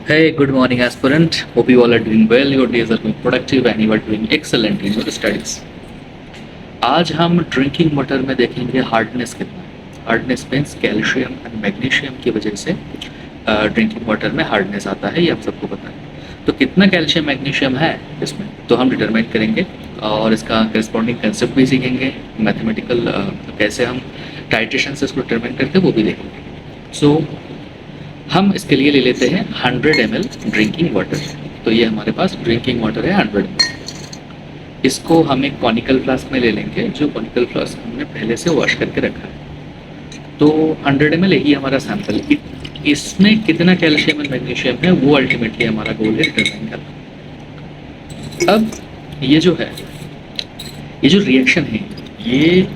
Hey, good morning, aspirant. Hope you all are doing well. Your days are going productive and you are doing excellent in your studies. आज हम drinking water में देखेंगे hardness कितना है। Hardness means calcium and magnesium की वजह से drinking water में हार्डनेस आता है, ये आप सबको पता है। तो कितना कैल्शियम मैग्नीशियम है इसमें तो हम डिटरमाइन करेंगे और इसका करस्पॉन्डिंग कंसेप्ट भी सीखेंगे। मैथमेटिकल कैसे हम टाइट्रेशन से इसको डिटरमाइन करते हैं वो भी देखेंगे। सो हम इसके लिए ले लेते हैं 100 ml ड्रिंकिंग वाटर। तो ये हमारे पास ड्रिंकिंग वाटर है 100 ml। इसको हम एक कॉनिकल फ्लास्क में ले लेंगे, जो कॉनिकल फ्लास्क हमने पहले से वॉश करके रखा है। तो 100 ml यही हमारा सैंपल। इसमें कितना कैल्शियम एंड मैग्नीशियम है वो अल्टीमेटली हमारा गोल है डिटरमाइन करना। अब ये जो है, ये जो रिएक्शन है, ये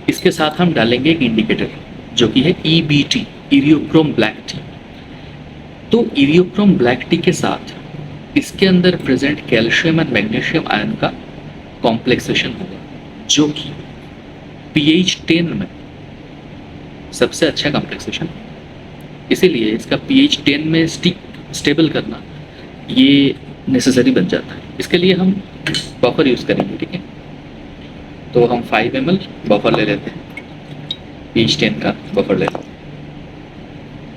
इसके साथ हम डालेंगे एक इंडिकेटर जो कि है EBT, इरियोक्रोम ब्लैक टी। तो इरियोक्रोम ब्लैक टी के साथ इसके अंदर present calcium and magnesium ion का कॉम्प्लेक्सेशन होगा, जो कि pH 10 में सबसे अच्छा कॉम्प्लेक्सेशन। इसीलिए इसका pH 10 में स्टेबल करना ये नेसेसरी बन जाता है। इसके लिए हम बफर यूज़ करेंगे, ठीक है। तो हम 5 ml बफर ले लेते हैं, pH 10 का बफर ले लेते हैं,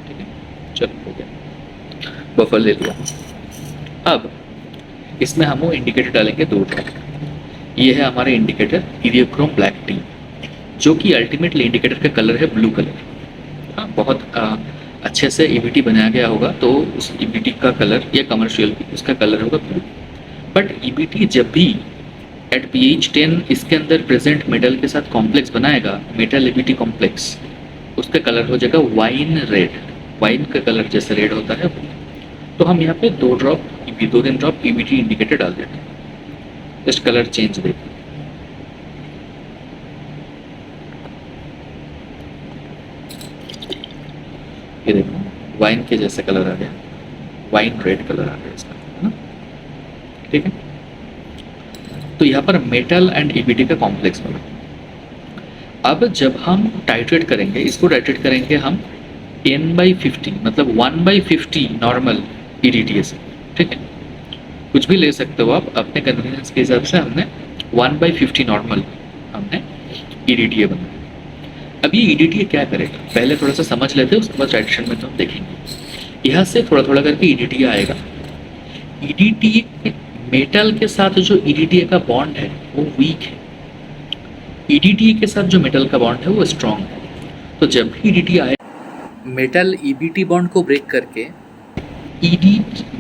ठीक है। चलो हो गया, बफर ले लिया। अब इसमें हम वो इंडिकेटर डालेंगे 2 ड्रॉप। ये है हमारा इंडिकेटर इरियोक्रोम ब्लैक टी, जो कि अल्टीमेटली इंडिकेटर का कलर है ब्लू कलर। हाँ, बहुत अच्छे से EBT बनाया गया होगा तो उस EBT का कलर या कमर्शियल उसका कलर होगा ब्लू। बट EBT जब भी एट pH 10 इसके अंदर प्रेजेंट मेटल के साथ कॉम्प्लेक्स बनाएगा, मेटल EBT कॉम्प्लेक्स, उसका कलर हो जाएगा वाइन रेड। वाइन का कलर जैसे रेड होता है वो। तो हम यहाँ पे 2-3 ड्रॉप EBT इंडिकेटर डाल देते हैं, जस्ट कलर चेंज देखिए। ये देखो वाइन के जैसे कलर आ गया, वाइन रेड कलर आ गया इसका, है ना, ठीक है। तो यहाँ पर मेटल एंड EBT का कॉम्प्लेक्स बना। अब जब हम टाइट्रेट करेंगे, इसको टाइट्रेट करेंगे हम n/50 मतलब 1/50 नॉर्मल EDTA से, ठीक है। कुछ भी ले सकते हो आप अपने कन्वीनियंस के हिसाब से। हमने 1/50 नॉर्मल हमने EDTA बनाया। अब ये EDTA क्या करेगा पहले थोड़ा सा समझ लेते हैं, उसके बाद टाइट्रेशन में तो हम देखेंगे। यहाँ से थोड़ा थोड़ा करके EDTA आएगा। EDTA मेटल के साथ जो EDTA का बॉन्ड है वो वीक है, EDTA के साथ जो मेटल का बॉन्ड है वो स्ट्रॉन्ग है। तो जब भी EDTA आए, मेटल EBT बॉन्ड को ब्रेक करके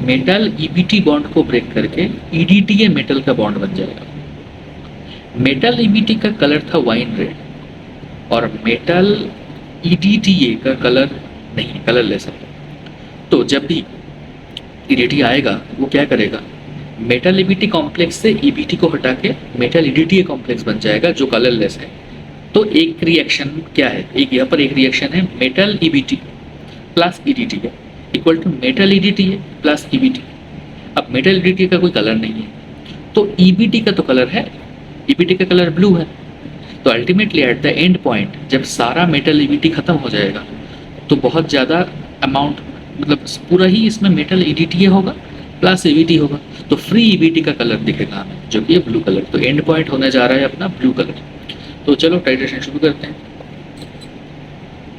मेटल EBT बॉन्ड को ब्रेक करके EDTA मेटल का बॉन्ड बन जाएगा। मेटल EBT का कलर था वाइन रेड और मेटल EDTA का कलर नहीं, कलर ले सकते। तो जब भी EDTA आएगा वो क्या करेगा, मेटल EBT कॉम्प्लेक्स से EBT को हटा के मेटल EDTA कॉम्प्लेक्स बन जाएगा जो कलरलेस है। तो एक रिएक्शन क्या है, एक यहाँ पर एक रिएक्शन है metal EBT plus EDTA equal to metal EDTA plus EBT। अब मेटल EDTA का कोई कलर नहीं है, तो EBT का तो कलर है, EBT का कलर ब्लू है। तो ultimately at the end point जब सारा मेटल EBT खत्म हो जाएगा तो बहुत ज़्यादा अमाउंट, मतलब पूरा ही इसमें मेटल EDTA होगा प्लस EBT होगा, तो फ्री EBT का कलर दिखेगा हमें, जो कि है ब्लू कलर। तो एंड पॉइंट होने जा रहा है अपना ब्लू कलर। तो चलो टाइट्रेशन शुरू करते हैं।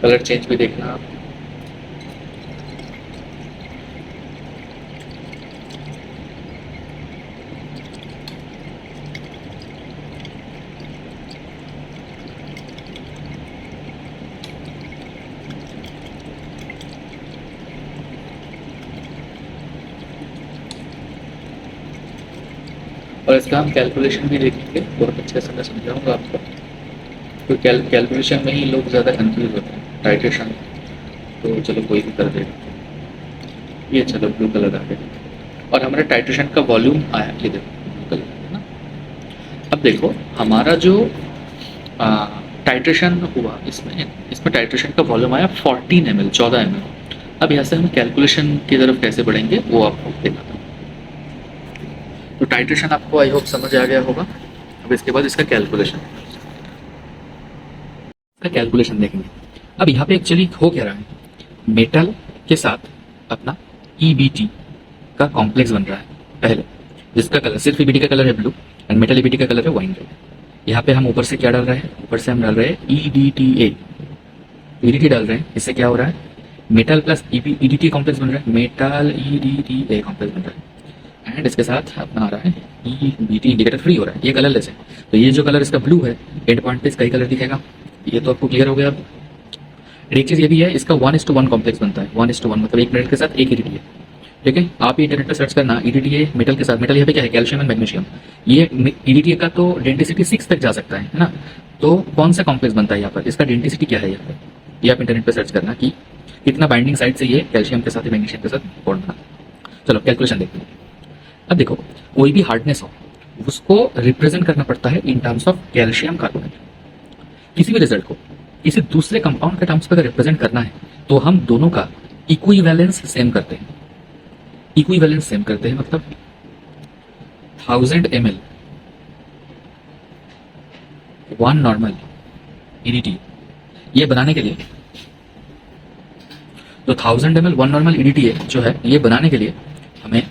कलर चेंज भी देखना आप। और इसका हम कैलकुलेशन भी देखेंगे, बहुत अच्छे से मैं समझाऊंगा आपको। तो कैलकुलेशन में ही लोग ज़्यादा कंफ्यूज होते हैं टाइट्रेशन। तो चलो कोई भी कर देगा। ये चलो ब्लू कलर आ गया और हमारा टाइट्रेशन का वॉल्यूम आया, ये देखो ब्लू कलर है ना। अब देखो हमारा जो टाइट्रेशन हुआ, इसमें टाइट्रेशन का वॉल्यूम आया 14 ml, 14 ml। अब यहाँ से हम कैलकुलेशन की तरफ कैसे बढ़ेंगे वो आपको देखना। तो टाइट्रेशन आपको आई होप समझ आ गया होगा। अब इसके बाद इसका कैलकुलेशन देखेंगे। अब यहाँ पे एक्चुअली हो क्या रहा है, मेटल के साथ अपना EBT का कॉम्प्लेक्स बन रहा है पहले, जिसका कलर सिर्फ EBT का कलर है ब्लू एंड मेटल EBT का कलर है वाइन रेड। यहाँ पे हम ऊपर से क्या डाल रहे हैं, ऊपर से हम डाल रहे हैं EDTA, EDT डाल रहे हैं। इससे क्या हो रहा है, मेटल प्लस EDT कॉम्प्लेक्स बन रहा है, मेटल EDTA कॉम्प्लेक्स बन रहा है। एंड इसके साथ अपना आ रहा है EBT, इंडिकेटर फ्री हो रहा है, ये कलरलेस है। तो ये जो कलर इसका ब्लू है, एंड पॉइंट पे इसका ही कलर दिखेगा। ये तो आपको क्लियर हो गया अब। एक चीज़ ये भी है, इसका 1:1 कॉम्प्लेक्स बनता है। 1:1 मतलब एक मिनट के साथ एक EDTA। ठीक है, आप ये इंटरनेट पर सर्च करना EDTA मेटल के साथ। मेटल यहाँ पे क्या है, कैल्शियम एंड मैग्नीशियम। ये EDTA का तो डेंसिटी 6 तक जा सकता है ना। तो कौन सा कॉम्प्लेक्स बनता है यहाँ पर, इसका डेंसिटी क्या है यहाँ पर, ये आप इंटरनेट पर सर्च करना कि कितना बाइंडिंग साइड से ये कैल्शियम के साथ या मैग्नीशियम के साथ बॉन्ड बना। चलो कैलकुलेशन देखते हैं। अब देखो, कोई भी हार्डनेस हो उसको रिप्रेजेंट करना पड़ता है in terms of calcium carbonate. किसी भी रिजल्ट को किसी दूसरे कंपाउंड के टर्म्स पर रिप्रेजेंट करना है तो हम दोनों का इक्विवेलेंस सेम करते हैं। इक्विवेलेंस सेम करते हैं मतलब 1000 ml 1 नॉर्मल EDTA ये बनाने के लिए, तो 1000 ml 1 नॉर्मल EDTA जो है ये बनाने के लिए हमें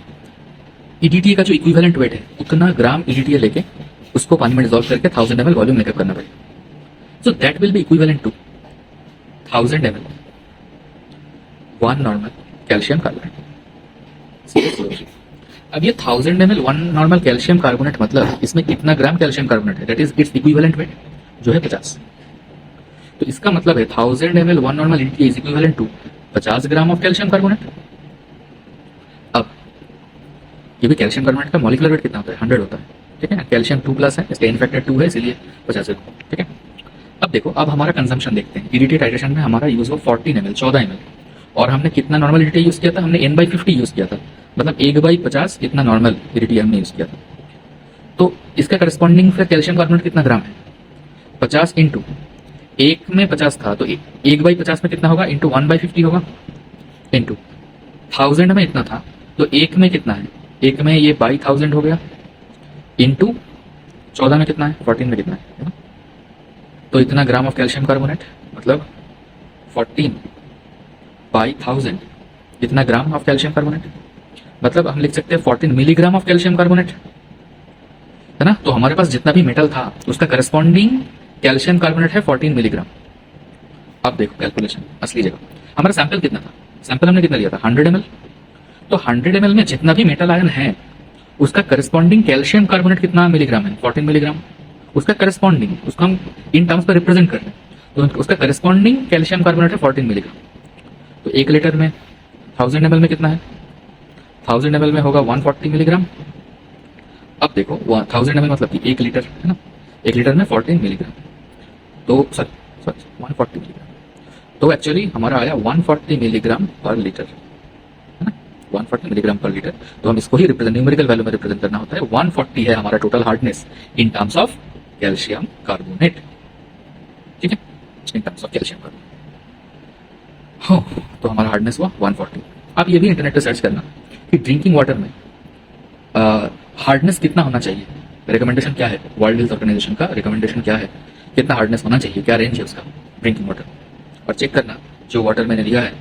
EDTA का जो इक्विवेलेंट वेट है उतना ग्राम EDTA लेके उसको पानी में डिजोल्व करके 1000 ml वॉल्यूम मेकअप करना पड़ेगा। So that will be equivalent to 1000 ml 1 normal calcium carbonate. अब ये 1000 ml 1 नॉर्मल कैल्शियम कार्बोनेट मतलब इसमें कितना ग्राम कैल्शियम कार्बोनेट है, that is its equivalent weight जो है 50। तो इसका मतलब है 1000 ml 1 normal EDTA is equivalent to 50 gram of calcium carbonate. अब ये भी कैल्शियम कार्बोनेट का मॉलिक्यूलर वेट कितना होता है, 100 होता है। ठीक है, कैल्शियम 2+ है, इसका n फैक्टर 2 है, इसलिए 50 है। ठीक है, अब देखो, अब हमारा कंजम्पशन देखते हैं। EDTA टाइट्रेशन में हमारा यूज हो 14 ml 14 ml, और हमने कितना नॉर्मल EDTA यूज किया था, हमने n/50 यूज किया था, मतलब 1/50 इतना नॉर्मल EDTA हमने यूज किया था। तो इसका करस्पॉन्डिंग फिर कैल्शियम कार्बोनेट कितना ग्राम है, 50 इंटू 1 में 50 था तो 1/50 में कितना होगा, इंटू 1/50 होगा, इंटू 1000 में इतना था तो 1 में कितना है, 1 में ये बाई 1000 हो गया, इंटू 14 में कितना है, 14 में कितना है ना? तो इतना ग्राम ऑफ कैल्शियम कार्बोनेट मतलब 14/1000 इतना ग्राम ऑफ कैल्शियम कार्बोनेट, मतलब हम लिख सकते हैं 14 मिलीग्राम ऑफ कैल्शियम कार्बोनेट, है ना। तो हमारे पास जितना भी मेटल था उसका करस्पॉन्डिंग कैल्शियम कार्बोनेट है 14 मिलीग्राम। अब देखो कैलकुलेशन असली जगह, हमारा सैंपल कितना था, सैंपल हमने कितना लिया था, 100 ml। तो 100 ml में जितना भी मेटल आयन है उसका करस्पॉन्डिंग कैल्शियम कार्बोनेट कितना मिलीग्राम है, 14 मिलीग्राम। उसका करस्पॉन्डिंग, उसको हम इन टर्म्स पर रिप्रेजेंट कर रहे हैं, तो उसका करस्पॉन्डिंग कैल्शियम कार्बोनेट है 14 मिलीग्राम। तो 1 लीटर में 1000 ml में कितना है, 1000 ml में होगा 140 मिलीग्राम। अब देखो 1000 ml मतलब कि 1 लीटर है ना, 1 लीटर में 14 मिलीग्राम, तो सॉरी 140 मिलीग्राम। तो एक्चुअली हमारा आया 140 मिलीग्राम पर लीटर, है ना, 140 मिलीग्राम पर लीटर। तो हम इसको ही रिप्रेजेंट न्यूमेरिकल वैल्यू में रिप्रेजेंट करना होता है। 140 है हमारा total hardness in terms of calcium carbonate. ठीक है, in terms of calcium carbonate हो, तो हमारा हार्डनेस हुआ 140। आप ये भी इंटरनेट पे सर्च करना कि ड्रिंकिंग वाटर में हार्डनेस कितना होना चाहिए, रिकमेंडेशन क्या है, वर्ल्ड हेल्थ ऑर्गेनाइजेशन का रिकमेंडेशन क्या है, कितना हार्डनेस होना चाहिए, क्या रेंज है उसका ड्रिंकिंग वाटर, और चेक करना जो वाटर मैंने लिया है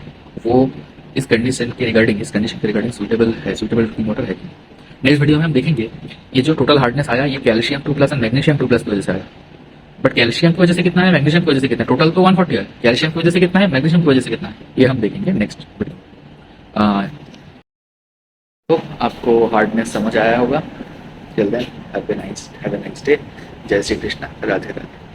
वो इस कंडीशन के रिगार्डिंग सूटेबल है, सूटेबल ड्रिंकिंग वाटर है कि। नेक्स्ट वीडियो में हम देखेंगे ये जो टोटल हार्डनेस आया ये कैल्शियम 2+ एंड मैग्नीशियम 2+ की वजह से आया। बट कैल्शियम की वजह से कितना है, मैग्नीशियम की वजह से कितना है, टोटल तो 140 है, कैल्शियम की वजह से कितना है, मैग्नीशियम की वजह से कितना है, ये हम देखेंगे नेक्स्ट वीडियो। तो आपको हार्डनेस समझ आया होगा। Till then have a nice day. जय श्री कृष्ण, राधे राधे।